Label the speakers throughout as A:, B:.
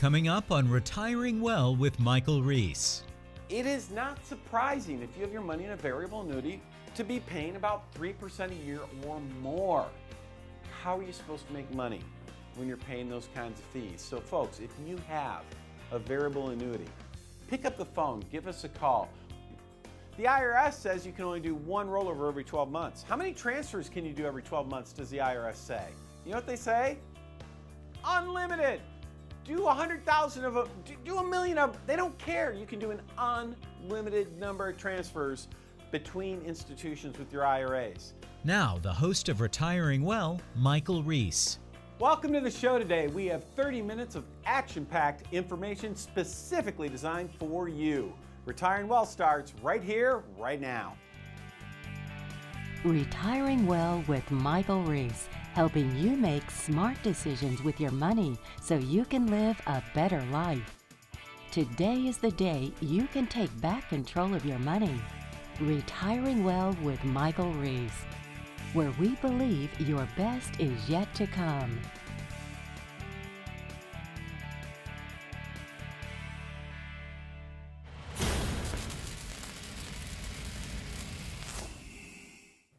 A: Coming up on Retiring Well with Michael Reese.
B: It is not surprising if you have your money in a variable annuity to be paying about 3% a year or more. How are you supposed to make money when you're paying those kinds of fees? So folks, if you have a variable annuity, pick up the phone, give us a call. The IRS says you can only do one rollover every 12 months. How many transfers can you do every 12 months, does the IRS say? You know what they say? Unlimited. Do 100,000 of them, do a million of them. They don't care. You can do an unlimited number of transfers between institutions with your IRAs.
A: Now, the host of Retiring Well, Michael Reese.
B: Welcome to the show today. We have 30 minutes of action-packed information specifically designed for you. Retiring Well starts right here, right now.
C: Retiring Well with Michael Reese, helping you make smart decisions with your money so you can live a better life. Today is the day you can take back control of your money. Retiring Well with Michael Reese, where we believe your best is yet to come.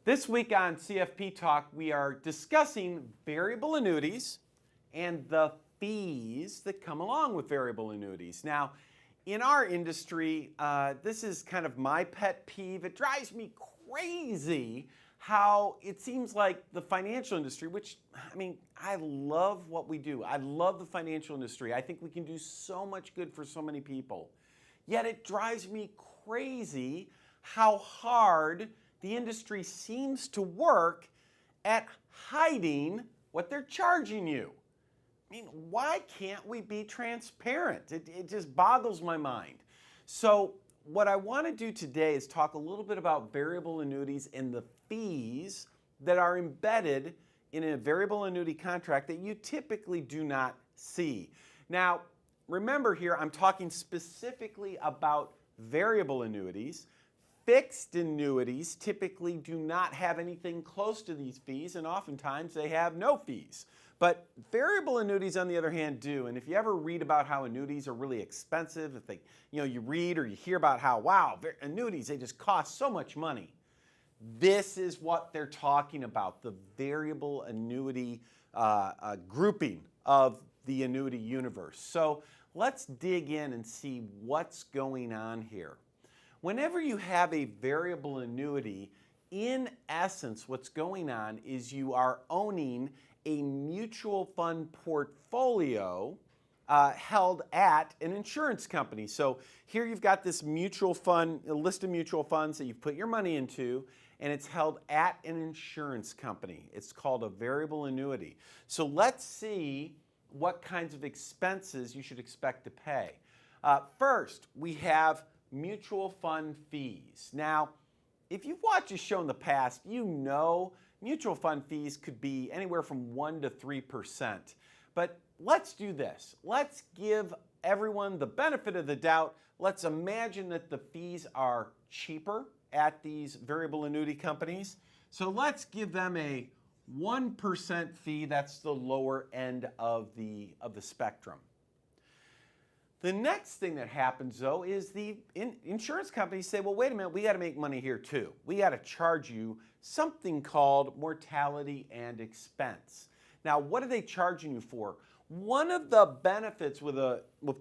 B: This week on CFP Talk, we are discussing variable annuities and the fees that come along with variable annuities. Now, in our industry, this is kind of my pet peeve. It drives me crazy how it seems like the financial industry, which, I mean, I love what we do. I love the financial industry. I think we can do so much good for so many people. Yet it drives me crazy how hard the industry seems to work at hiding what they're charging you. I mean, why can't we be transparent? It just boggles my mind. So what I want to do today is talk a little bit about variable annuities and the fees that are embedded in a variable annuity contract that you typically do not see. Now, remember here, I'm talking specifically about variable annuities. Fixed annuities typically do not have anything close to these fees, and oftentimes they have no fees. But variable annuities, on the other hand, do. And if you ever read about how annuities are really expensive, if they, you read or you hear about how, wow, annuities, they just cost so much money. This is what they're talking about, the variable annuity grouping of the annuity universe. So let's dig in and see what's going on here. Whenever you have a variable annuity, in essence, what's going on is you are owning a mutual fund portfolio held at an insurance company. So here you've got this mutual fund, a list of mutual funds that you've put your money into, and it's held at an insurance company. It's called a variable annuity. So let's see what kinds of expenses you should expect to pay. First, we have mutual fund fees. Now, if you've watched a show in the past, you know mutual fund fees could be anywhere from 1% to 3%. But let's do this. Let's give everyone the benefit of the doubt. Let's imagine that the fees are cheaper at these variable annuity companies. So let's give them a 1% fee. That's the lower end of the spectrum. The next thing that happens, though, is the insurance companies say, well, wait a minute, we got to make money here, too. We got to charge you something called mortality and expense. Now, what are they charging you for? One of the benefits with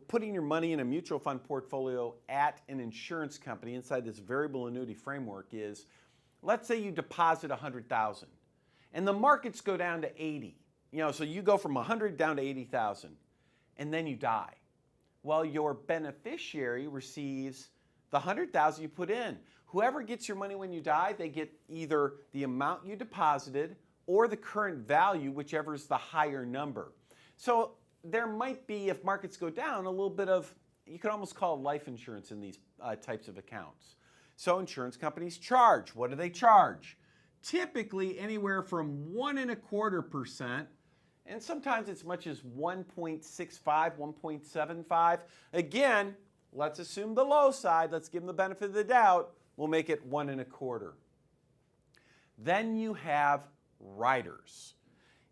B: putting your money in a mutual fund portfolio at an insurance company inside this variable annuity framework is, let's say you deposit $100,000 and the markets go down to 80. So you go from 100 down to 80,000 and then you die. Well, your beneficiary receives the 100,000 you put in. Whoever gets your money when you die, they get either the amount you deposited or the current value, whichever is the higher number. So there might be, if markets go down, a little bit of, you could almost call it life insurance in these types of accounts. So insurance companies charge. What do they charge? Typically anywhere from 1.25%. And sometimes it's much as 1.65, 1.75. Again, let's assume the low side. Let's give them the benefit of the doubt. We'll make it 1.25. Then you have riders.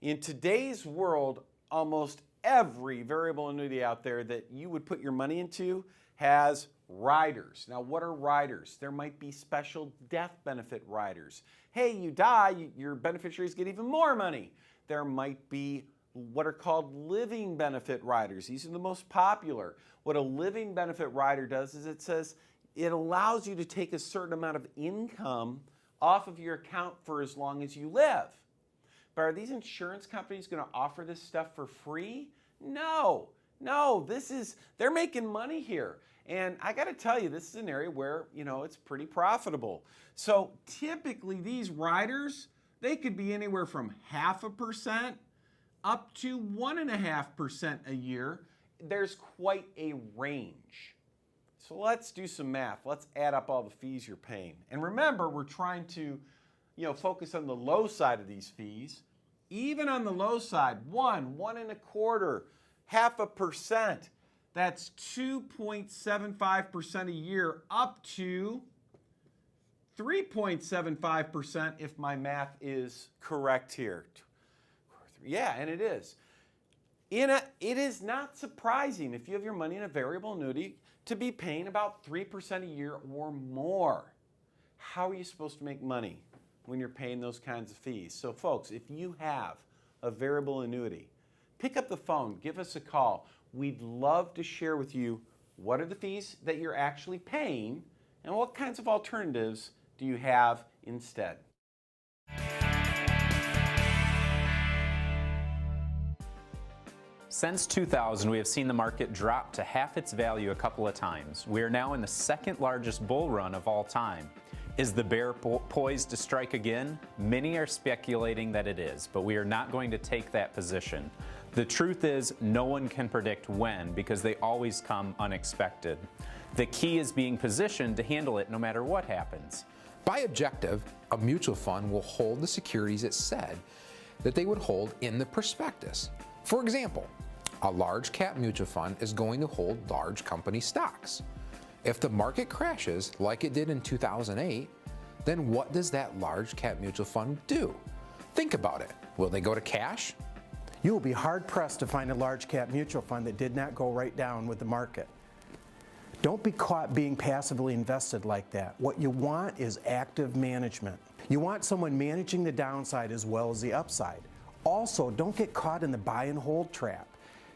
B: In today's world, almost every variable annuity out there that you would put your money into has riders. Now, what are riders? There might be special death benefit riders. Hey, you die, your beneficiaries get even more money. There might be what are called living benefit riders. These are the most popular. What a living benefit rider does is it says it allows you to take a certain amount of income off of your account for as long as you live. But are these insurance companies going to offer this stuff for free? No, they're making money here. And I got to tell you, this is an area where, it's pretty profitable. So typically these riders, they could be anywhere from 0.5% up to 1.5% a year. There's quite a range. So let's do some math. Let's add up all the fees you're paying. And remember, we're trying to, focus on the low side of these fees. Even on the low side, 1.25%, 0.5%. That's 2.75% a year up to 3.75% if my math is correct here. Yeah, and it is. It is not surprising if you have your money in a variable annuity to be paying about 3% a year or more. How are you supposed to make money when you're paying those kinds of fees? So folks, if you have a variable annuity, pick up the phone, give us a call. We'd love to share with you what are the fees that you're actually paying and what kinds of alternatives do you have instead.
D: Since 2000, we have seen the market drop to half its value a couple of times. We are now in the second largest bull run of all time. Is the bear poised to strike again? Many are speculating that it is, but we are not going to take that position. The truth is, no one can predict when because they always come unexpected. The key is being positioned to handle it no matter what happens.
E: By objective, a mutual fund will hold the securities it said that they would hold in the prospectus. For example, a large cap mutual fund is going to hold large company stocks. If the market crashes like it did in 2008, then what does that large cap mutual fund do? Think about it. Will they go to cash?
F: You will be hard-pressed to find a large cap mutual fund that did not go right down with the market. Don't be caught being passively invested like that. What you want is active management. You want someone managing the downside as well as the upside. Also, don't get caught in the buy and hold trap.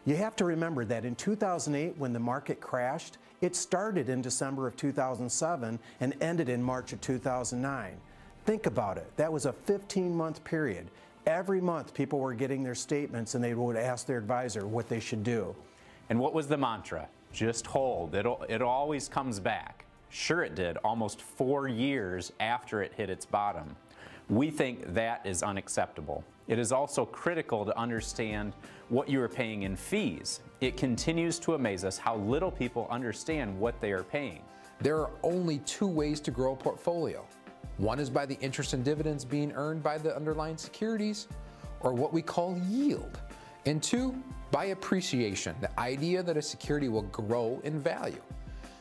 F: You have to remember that in 2008, when the market crashed, it started in December of 2007 and ended in March of 2009. Think about it. That was a 15-month period. Every month, people were getting their statements and they would ask their advisor what they should do.
D: And what was the mantra? Just hold. It always comes back. Sure it did, almost 4 years after it hit its bottom. We think that is unacceptable. It is also critical to understand what you are paying in fees. It continues to amaze us how little people understand what they are paying.
E: There are only two ways to grow a portfolio. One is by the interest and dividends being earned by the underlying securities, or what we call yield. And two, by appreciation, the idea that a security will grow in value.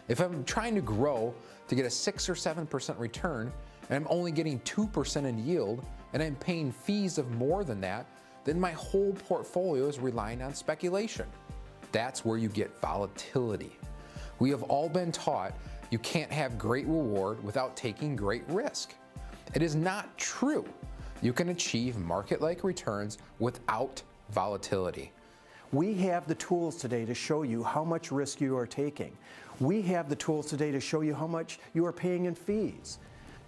E: If I'm trying to grow to get a 6 or 7% return, and I'm only getting 2% in yield, and I'm paying fees of more than that, then my whole portfolio is relying on speculation. That's where you get volatility. We have all been taught you can't have great reward without taking great risk. It is not true. You can achieve market-like returns without volatility.
F: We have the tools today to show you how much risk you are taking. We have the tools today to show you how much you are paying in fees.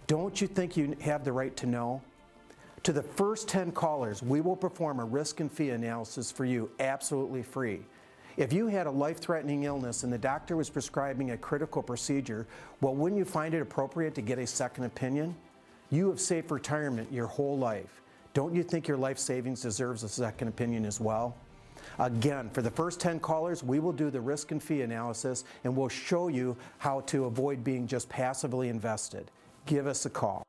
F: Don't you think you have the right to know? To the first 10 callers, we will perform a risk and fee analysis for you absolutely free. If you had a life-threatening illness and the doctor was prescribing a critical procedure, well, wouldn't you find it appropriate to get a second opinion? You have saved retirement your whole life. Don't you think your life savings deserves a second opinion as well? Again, for the first 10 callers, we will do the risk and fee analysis and we'll show you how to avoid being just passively invested. Give us a call.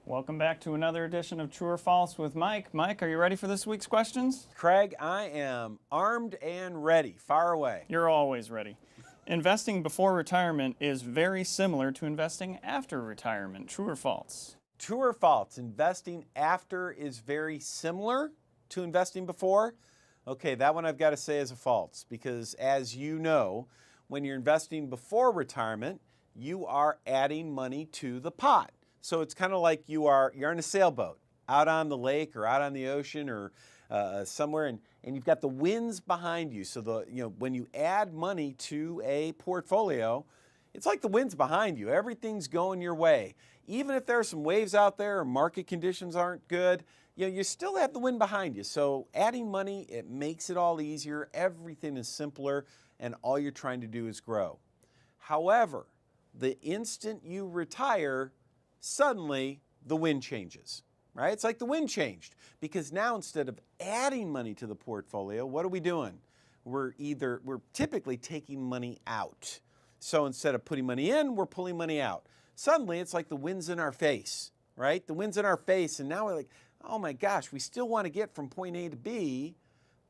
G: Welcome back to another edition of True or False with Mike. Mike, are you ready for this week's questions?
B: Craig, I am armed and ready. Fire away.
G: You're always ready. Investing before retirement is very similar to investing after retirement. True or false?
B: True or false? Investing after is very similar to investing before? Okay, that one I've got to say is a false, because as you know, when you're investing before retirement, you are adding money to the pot. So it's kind of like you're on a sailboat out on the lake or out on the ocean or somewhere, and you've got the winds behind you. So when you add money to a portfolio, it's like the wind's behind you. Everything's going your way. Even if there are some waves out there or market conditions aren't good, you still have the wind behind you. So adding money, it makes it all easier. Everything is simpler, and all you're trying to do is grow. However, the instant you retire, suddenly the wind changes, right? It's like the wind changed, because now instead of adding money to the portfolio, what are we doing? We're typically taking money out. So instead of putting money in, we're pulling money out. Suddenly it's like the wind's in our face, right? The wind's in our face, and now we're like, oh my gosh, we still want to get from point A to B,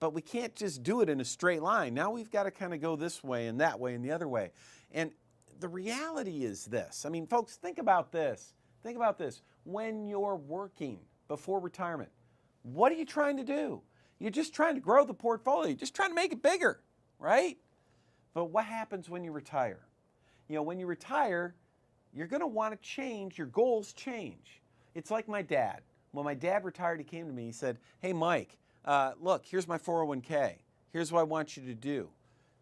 B: but we can't just do it in a straight line. Now we've got to kind of go this way and that way and the other way. And the reality is this. I mean, folks, think about this. Think about this. When you're working before retirement, what are you trying to do? You're just trying to grow the portfolio. You're just trying to make it bigger, right? But what happens when you retire? When you retire, you're going to want to change. Your goals change. It's like my dad. When my dad retired, he came to me. He said, hey, Mike, look, here's my 401k. Here's what I want you to do.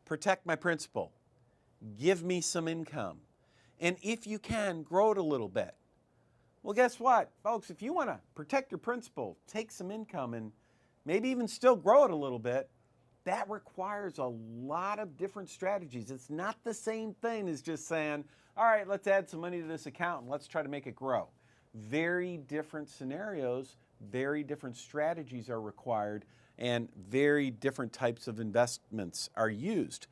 B: Protect my principal. Give me some income. And if you can, grow it a little bit. Well, guess what, folks? If you want to protect your principal, take some income, and maybe even still grow it a little bit, that requires a lot of different strategies. It's not the same thing as just saying, all right, let's add some money to this account and let's try to make it grow. Very different scenarios, very different strategies are required, and very different types of investments are used.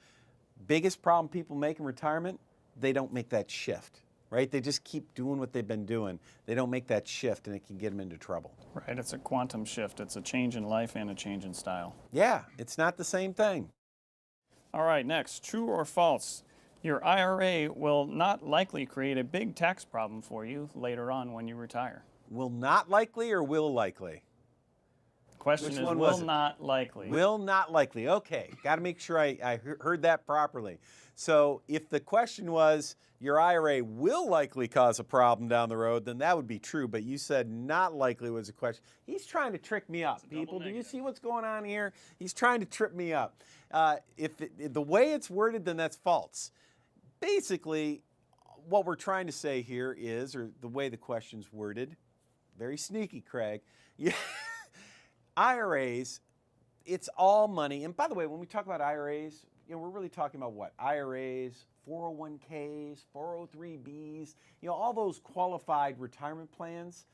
B: Biggest problem people make in retirement, they don't make that shift. Right? They just keep doing what they've been doing. They don't make that shift, and it can get them into trouble.
G: Right, it's a quantum shift. It's a change in life and a change in style.
B: Yeah, it's not the same thing.
G: All right, next, true or false? Your IRA will not likely create a big tax problem for you later on when you retire.
B: Will not likely or will likely?
G: Question is, will not likely.
B: Will not likely. Okay, got to make sure I heard that properly. So if the question was, your IRA will likely cause a problem down the road, then that would be true. But you said not likely was the question. He's trying to trick me up, people. Do you see what's going on here? He's trying to trip me up. If the way it's worded, then that's false. Basically, what we're trying to say here is, or the way the question's worded, very sneaky, Craig. IRAs, it's all money. And by the way, when we talk about IRAs, we're really talking about what? IRAs, 401ks, 403bs, all those qualified retirement plans.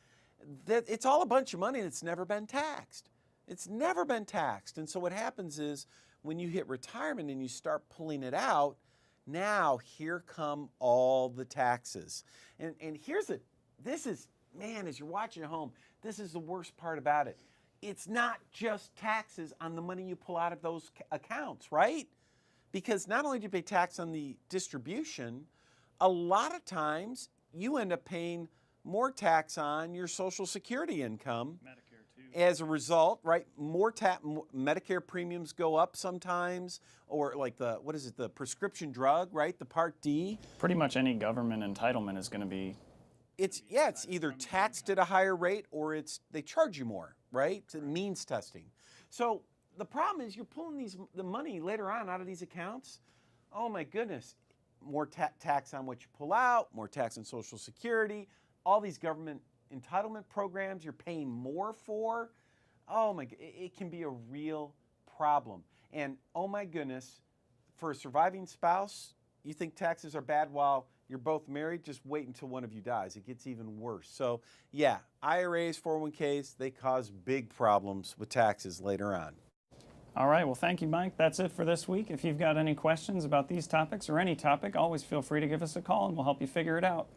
B: It's all a bunch of money and it's never been taxed. It's never been taxed. And so what happens is when you hit retirement and you start pulling it out, now here come all the taxes. And this is, man, as you're watching at home, this is the worst part about it. It's not just taxes on the money you pull out of those accounts, right? Because not only do you pay tax on the distribution, a lot of times you end up paying more tax on your Social Security income.
G: Medicare too.
B: As a result, right? Medicare premiums go up sometimes, or like the prescription drug, right? The Part D.
G: Pretty much any government entitlement is going to be.
B: It's either taxed at a higher rate or they charge you more, right? It's means testing. So the problem is you're pulling the money later on out of these accounts. Oh my goodness, more tax on what you pull out, more tax on Social Security, all these government entitlement programs you're paying more for. Oh my, it can be a real problem. And oh my goodness, for a surviving spouse, you think taxes are bad while you're both married? Just wait until one of you dies. It gets even worse. So yeah, IRAs, 401ks, they cause big problems with taxes later on.
G: All right, well, thank you, Mike. That's it for this week. If you've got any questions about these topics or any topic, always feel free to give us a call and we'll help you figure it out.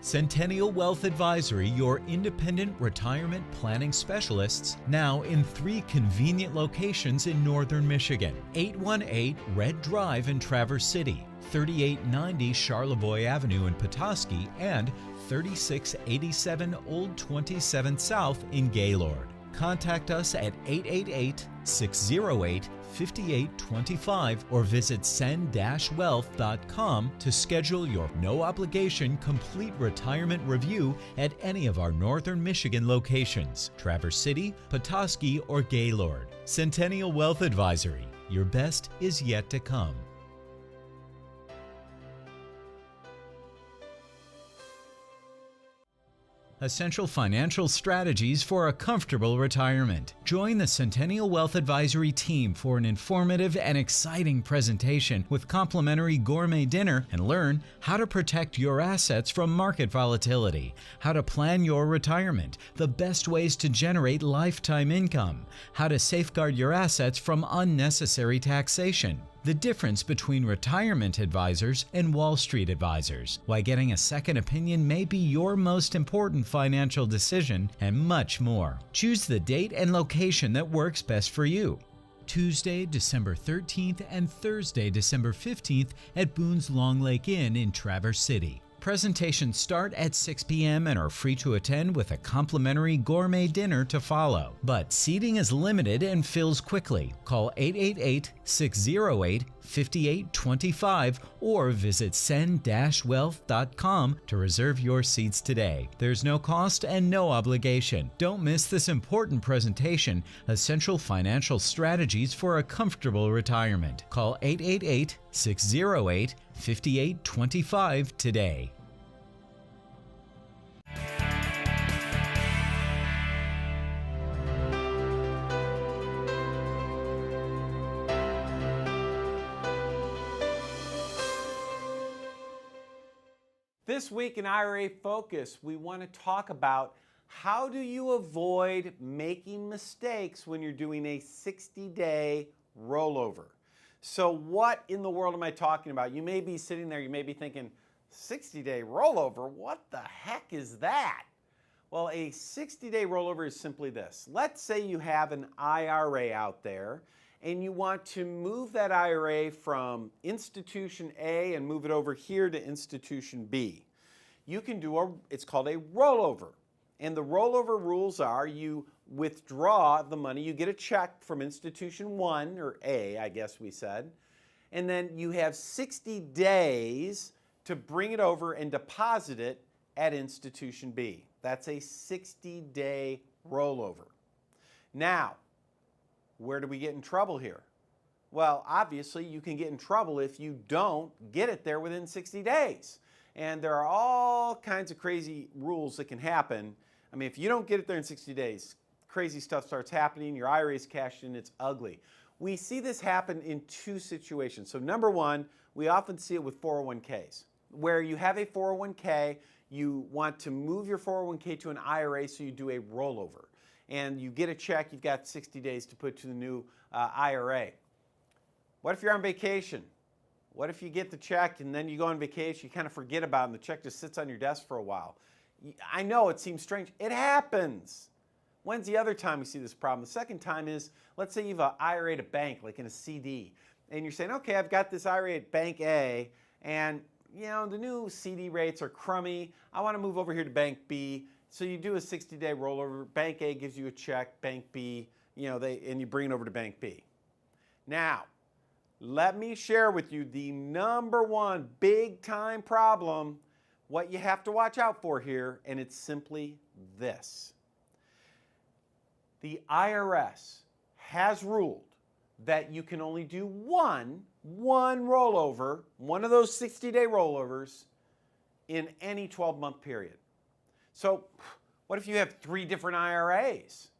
A: Centennial Wealth Advisory, your independent retirement planning specialists, now in 3 convenient locations in northern Michigan. 818 Red Drive in Traverse City, 3890 Charlevoix Avenue in Petoskey, and 3687 Old 27th South in Gaylord. Contact us at 888-608-5825 or visit send-wealth.com to schedule your no-obligation complete retirement review at any of our northern Michigan locations, Traverse City, Petoskey, or Gaylord. Centennial Wealth Advisory. Your best is yet to come. Essential financial strategies for a comfortable retirement. Join the Centennial Wealth Advisory team for an informative and exciting presentation with complimentary gourmet dinner, and learn how to protect your assets from market volatility, how to plan your retirement, the best ways to generate lifetime income, how to safeguard your assets from unnecessary taxation, the difference between retirement advisors and Wall Street advisors, why getting a second opinion may be your most important financial decision, and much more. Choose the date and location that works best for you. Tuesday, December 13th and Thursday, December 15th at Boone's Long Lake Inn in Traverse City. Presentations start at 6 p.m. and are free to attend with a complimentary gourmet dinner to follow. But seating is limited and fills quickly. Call 888-608-5825 or visit send-wealth.com to reserve your seats today. There's no cost and no obligation. Don't miss this important presentation, Essential Financial Strategies for a Comfortable Retirement. Call 888-608-5825 today.
B: This week in IRA Focus, we want to talk about how do you avoid making mistakes when you're doing a 60-day rollover. So what in the world am I talking about? You may be sitting there, you may be thinking, 60-day rollover? What the heck is that? Well, a 60-day rollover is simply this. Let's say you have an IRA out there and you want to move that IRA from institution A and move it over here to institution B. You can do it's called a rollover. And the rollover rules are you withdraw the money, you get a check from institution 1, or A, I guess we said, and then you have 60 days to bring it over and deposit it at institution B. That's a 60-day rollover. Now, where do we get in trouble here? Well, obviously, you can get in trouble if you don't get it there within 60 days. And there are all kinds of crazy rules that can happen. I mean, if you don't get it there in 60 days, crazy stuff starts happening, your IRA is cashed in, it's ugly. We see this happen in 2 situations. So number 1, we often see it with 401ks, where you have a 401k, you want to move your 401k to an IRA, so you do a rollover. And you get a check, you've got 60 days to put to the new IRA. What if you're on vacation? What if you get the check and then you go on vacation, you kind of forget about it and the check just sits on your desk for a while? I know it seems strange. It happens. When's the other time we see this problem? The second time is, let's say you have an IRA at a bank, like in a CD, and you're saying, okay, I've got this IRA at Bank A, and you know, the new CD rates are crummy. I want to move over here to Bank B. So you do a 60-day rollover. Bank A gives you a check. Bank B, you know, and you bring it over to Bank B. Now, let me share with you the number 1 big-time problem, what you have to watch out for here, and it's simply this. The IRS has ruled that you can only do one rollover, one of those 60-day rollovers, in any 12-month period. So what if you have 3 different IRAs?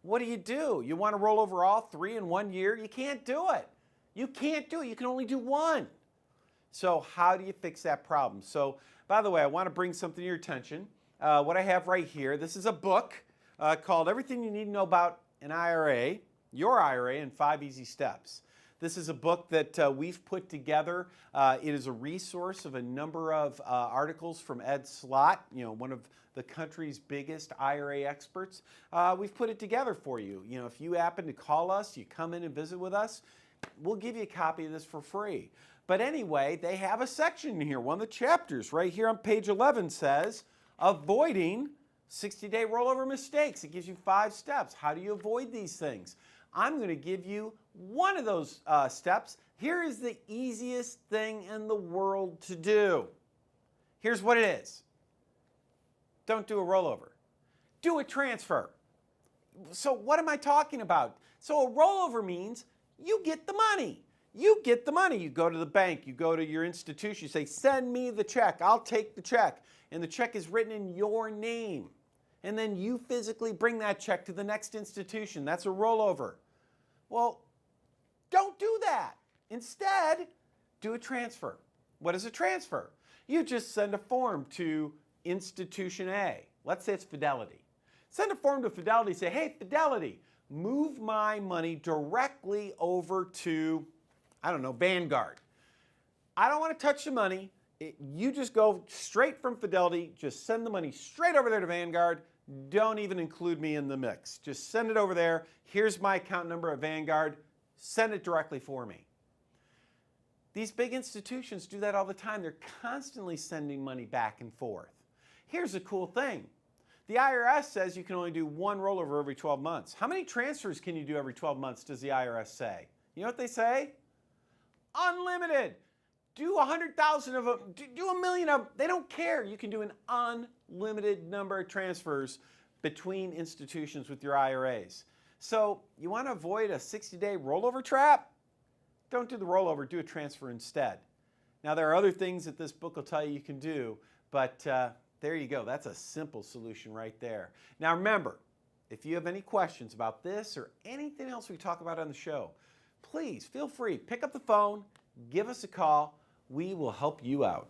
B: What do? You want to roll over all 3 in 1 year? You can't do it. You can't do it. You can only do one. So how do you fix that problem? So, by the way, I want to bring something to your attention. What I have right here, this is a book called Everything You Need to Know About an IRA, Your IRA in 5 Easy Steps. This is a book that we've put together. It is a resource of a number of articles from Ed Slott, one of the country's biggest IRA experts. We've put it together for you. If you happen to call us, you come in and visit with us, we'll give you a copy of this for free. But anyway, they have a section here. One of the chapters right here on page 11 says, avoiding 60-day rollover mistakes. It gives you 5 steps. How do you avoid these things? I'm going to give you one of those steps. Here is the easiest thing in the world to do. Here's what it is. Don't do a rollover. Do a transfer. So what am I talking about? So a rollover means you get the money. You get the money. You go to the bank, you go to your institution, you say, send me the check, I'll take the check. And the check is written in your name. And then you physically bring that check to the next institution. That's a rollover. Well, don't do that. Instead, do a transfer. What is a transfer? You just send a form to institution A. Let's say it's Fidelity. Send a form to Fidelity, say, hey, Fidelity, move my money directly over to, I don't know, Vanguard. I don't want to touch the money. You just go straight from Fidelity, just send the money straight over there to Vanguard. Don't even include me in the mix. Just send it over there. Here's my account number at Vanguard. Send it directly for me. These big institutions do that all the time. They're constantly sending money back and forth. Here's a cool thing. The IRS says you can only do one rollover every 12 months. How many transfers can you do every 12 months, does the IRS say? You know what they say? Unlimited. Do 100,000 of them, do 1 million of them. They don't care. You can do an unlimited number of transfers between institutions with your IRAs. So you want to avoid a 60-day rollover trap? Don't do the rollover, do a transfer instead. Now there are other things that this book will tell you can do, but there you go. That's a simple solution right there. Now remember, if you have any questions about this or anything else we talk about on the show, please feel free, pick up the phone, give us a call. We will help you out.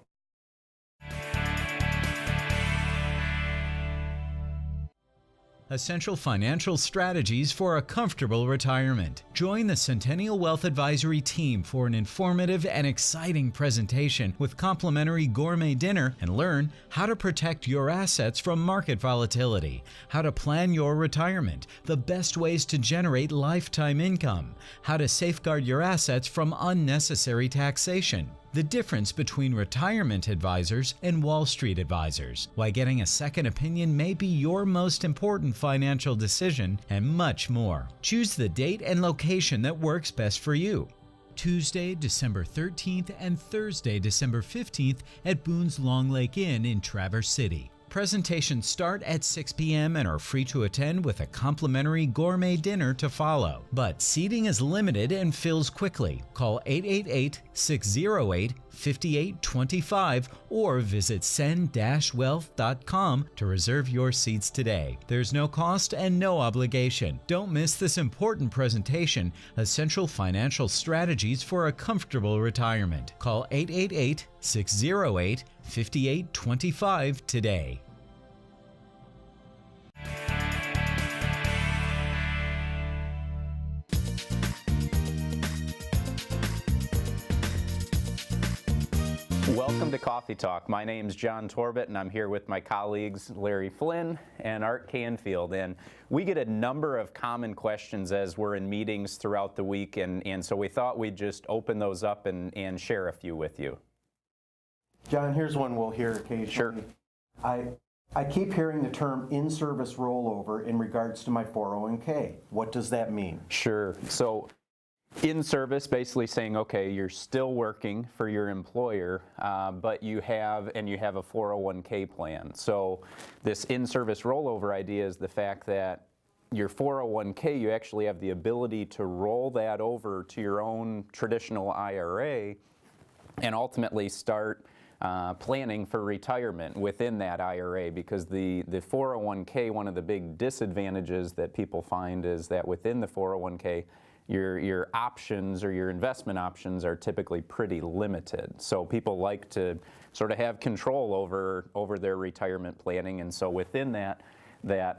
A: Essential financial strategies for a comfortable retirement. Join the Centennial Wealth Advisory team for an informative and exciting presentation with complimentary gourmet dinner and learn how to protect your assets from market volatility, how to plan your retirement, the best ways to generate lifetime income, how to safeguard your assets from unnecessary taxation, the difference between retirement advisors and Wall Street advisors, why getting a second opinion may be your most important financial decision, and much more. Choose the date and location that works best for you. Tuesday, December 13th and Thursday, December 15th at Boone's Long Lake Inn in Traverse City. Presentations start at 6 p.m. and are free to attend with a complimentary gourmet dinner to follow. But seating is limited and fills quickly. Call 888-608-5825 or visit send-wealth.com to reserve your seats today. There's no cost and no obligation. Don't miss this important presentation, Essential Financial Strategies for a Comfortable Retirement. Call 888-608-5825 today.
D: Welcome to Coffee Talk. My name's John Torbett, and I'm here with my colleagues Larry Flynn and Art Canfield. And we get a number of common questions as we're in meetings throughout the week, and so we thought we'd just open those up and share a few with you.
F: John, here's one we'll hear occasionally.
D: Sure.
F: I keep hearing the term in-service rollover in regards to my 401k. What does that mean?
D: Sure. So in service, basically saying, okay, you're still working for your employer, but you have a 401k plan. So this in-service rollover idea is the fact that your 401k, you actually have the ability to roll that over to your own traditional IRA and ultimately start planning for retirement within that IRA, because the 401k, one of the big disadvantages that people find is that within the 401k, your options or your investment options are typically pretty limited. So people like to sort of have control over their retirement planning, and so within that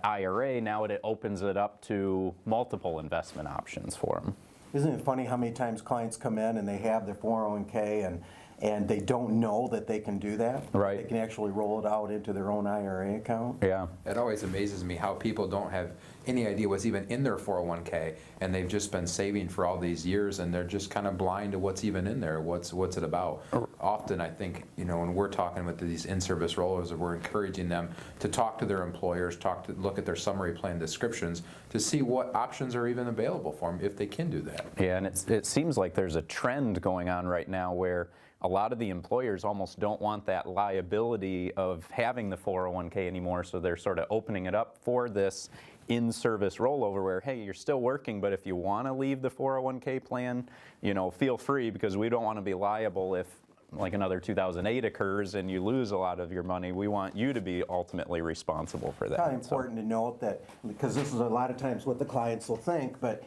D: IRA, now it opens it up to multiple investment options for them.
F: Isn't it funny how many times clients come in and they have their 401k and they don't know that they can do that?
D: Right.
F: They can actually roll it out into their own IRA account.
D: Yeah.
E: It always amazes me how people don't have any idea what's even in their 401k, and they've just been saving for all these years, and they're just kind of blind to what's even in there. What's it about? Often, I think, when we're talking with these in-service rollers, we're encouraging them to talk to their employers, look at their summary plan descriptions to see what options are even available for them if they can do that.
D: Yeah, and it seems like there's a trend going on right now where a lot of the employers almost don't want that liability of having the 401k anymore, so they're sort of opening it up for this in-service rollover where, hey, you're still working, but if you want to leave the 401k plan, feel free, because we don't want to be liable if like another 2008 occurs and you lose a lot of your money. We want you to be ultimately responsible for that.
F: It's kind of important to note that, because this is a lot of times what the clients will think, but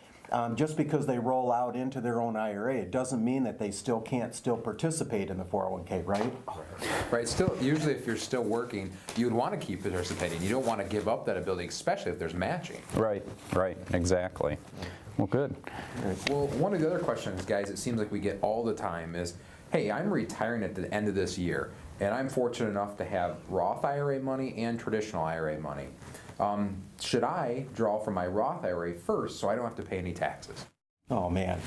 F: just because they roll out into their own IRA, it doesn't mean that they can't still participate in the 401k, right?
E: Right. Still, usually if you're still working, you would want to keep participating. You don't want to give up that ability, especially if there's matching.
D: Right, exactly. Well, good.
E: Well, one of the other questions, guys, it seems like we get all the time is, hey, I'm retiring at the end of this year, and I'm fortunate enough to have Roth IRA money and traditional IRA money. Should I draw from my Roth IRA first so I don't have to pay any taxes?
F: Oh man,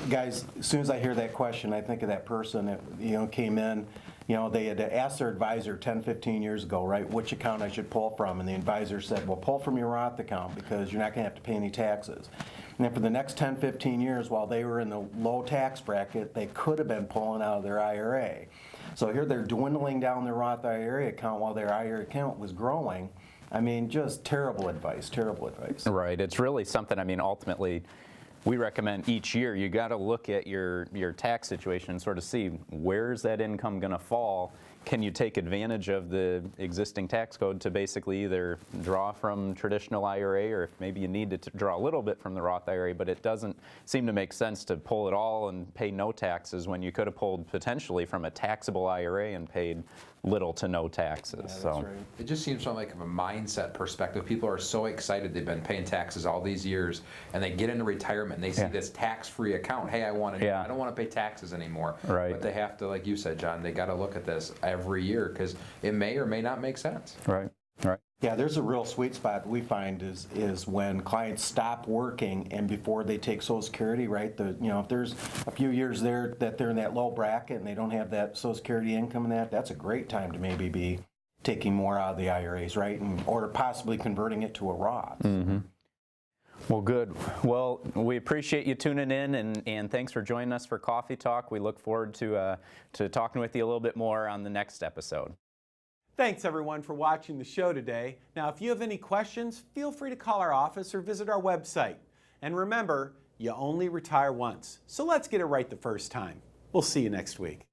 F: guys, as soon as I hear that question, I think of that person that came in. They had asked their advisor 10, 15 years ago, right, which account I should pull from, and the advisor said, well, pull from your Roth account because you're not going to have to pay any taxes. And then for the next 10, 15 years, while they were in the low tax bracket, they could have been pulling out of their IRA. So here they're dwindling down their Roth IRA account while their IRA account was growing. I mean, just terrible advice, terrible advice.
D: Right. It's really something, ultimately, we recommend each year you got to look at your tax situation and sort of see where's that income going to fall. Can you take advantage of the existing tax code to basically either draw from traditional IRA, or if maybe you need to draw a little bit from the Roth IRA, but it doesn't seem to make sense to pull it all and pay no taxes when you could have pulled potentially from a taxable IRA and paid little to no taxes.
F: Yeah, that's
D: so
F: right.
E: It just seems from like a mindset perspective, people are so excited they've been paying taxes all these years, and they get into retirement and they see this tax-free account. Hey, I don't want to pay taxes anymore.
D: Right.
E: But they have to, like you said, John, they got to look at this every year because it may or may not make sense.
D: Right.
F: Yeah, there's a real sweet spot we find is when clients stop working and before they take Social Security, right? If there's a few years there that they're in that low bracket and they don't have that Social Security income and that's a great time to maybe be taking more out of the IRAs, right? Or possibly converting it to a Roth.
D: Mm-hmm. Well, good. Well, we appreciate you tuning in, and thanks for joining us for Coffee Talk. We look forward to talking with you a little bit more on the next episode.
B: Thanks everyone for watching the show today. Now, if you have any questions, feel free to call our office or visit our website. And remember, you only retire once, so let's get it right the first time. We'll see you next week.